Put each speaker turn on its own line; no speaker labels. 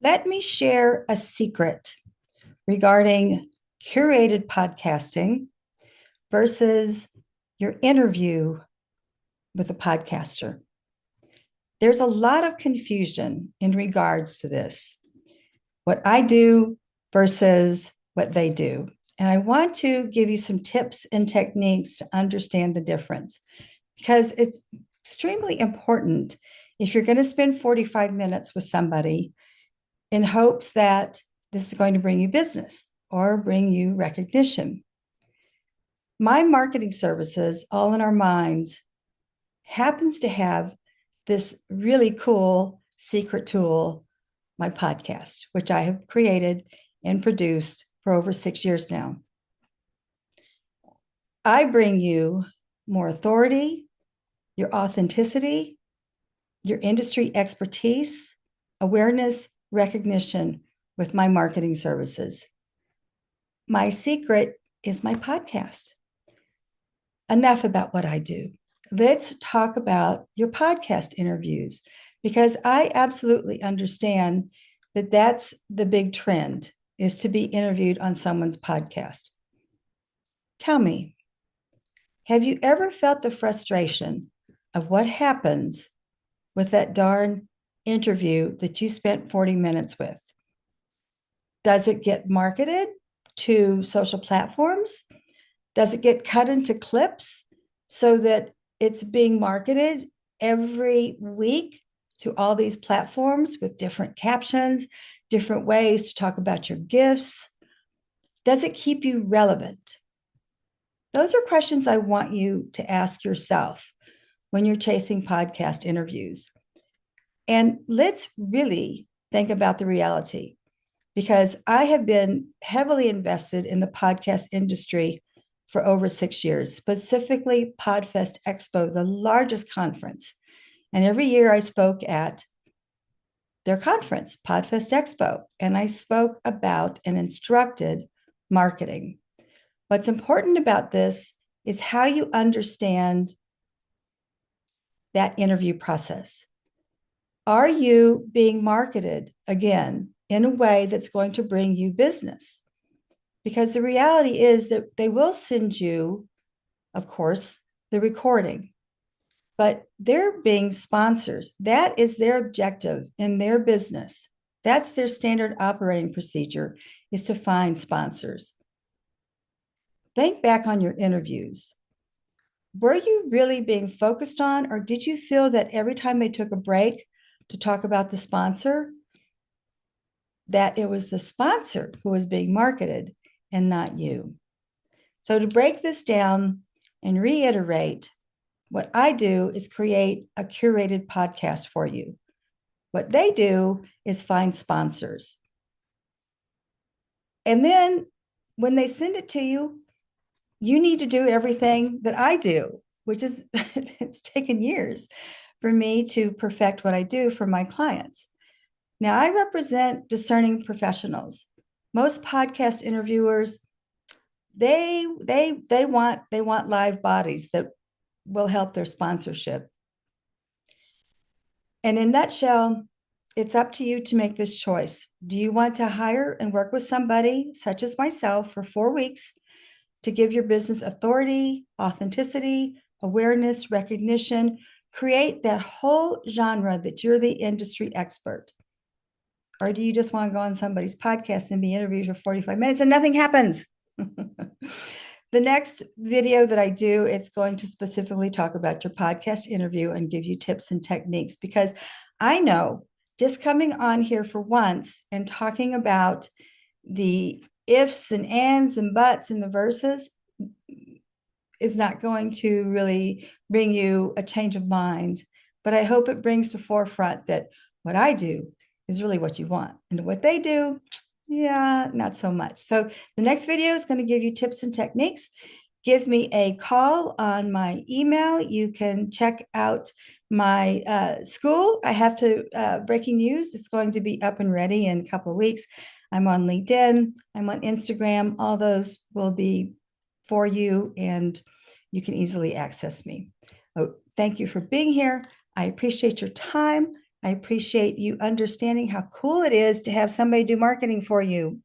Let me share a secret regarding curated podcasting versus your interview with a podcaster. There's a lot of confusion in regards to this, what I do versus what they do. And I want to give you some tips and techniques to understand the difference because it's extremely important if you're going to spend 45 minutes with somebody in hopes that this is going to bring you business or bring you recognition. My marketing services, All in Our Minds, happens to have this really cool secret tool, my podcast, which I have created and produced for over 6 years now. I bring you more authority, your authenticity, your industry expertise, awareness, recognition with my marketing services. My secret is my podcast. Enough about what I do. Let's talk about your podcast interviews because I absolutely understand that that's the big trend is to be interviewed on someone's podcast. Tell me, have you ever felt the frustration of what happens with that darn interview that you spent 40 minutes with? Does it get marketed to social platforms? Does it get cut into clips so that it's being marketed every week to all these platforms with different captions, different ways to talk about your gifts? Does it keep you relevant? Those are questions I want you to ask yourself when you're chasing podcast interviews. And let's really think about the reality because I have been heavily invested in the podcast industry for over 6 years, specifically Podfest Expo, the largest conference. And every year I spoke at their conference, Podfest Expo, and I spoke about and instructed marketing. What's important about this is how you understand that interview process. Are you being marketed again in a way that's going to bring you business? Because the reality is that they will send you, of course, the recording, but they're being sponsors. That is their objective in their business. That's their standard operating procedure is to find sponsors. Think back on your interviews. Were you really being focused on, or did you feel that every time they took a break to talk about the sponsor, that it was the sponsor who was being marketed and not you? So to break this down and reiterate, what I do is create a curated podcast for you. What they do is find sponsors. And then when they send it to you, you need to do everything that I do, which is it's taken years for me to perfect what I do for my clients. Now, I represent discerning professionals. Most podcast interviewers, they want live bodies that will help their sponsorship. And in a nutshell, it's up to you to make this choice. Do you want to hire and work with somebody such as myself for 4 weeks to give your business authority, authenticity, awareness, recognition, create that whole genre that you're the industry expert? Or do you just want to go on somebody's podcast and be interviewed for 45 minutes and nothing happens? The next video that I do, it's going to specifically talk about your podcast interview and give you tips and techniques because I know just coming on here for once and talking about the ifs and ands and buts and the verses is not going to really bring you a change of mind. But I hope it brings to forefront that what I do is really what you want. And what they do, yeah, not so much. So the next video is going to give you tips and techniques. Give me a call on my email. You can check out my school. I have to breaking news. It's going to be up and ready in a couple of weeks. I'm on LinkedIn. I'm on Instagram. All those will be for you, and you can easily access me. Oh, thank you for being here. I appreciate your time. I appreciate you understanding how cool it is to have somebody do marketing for you.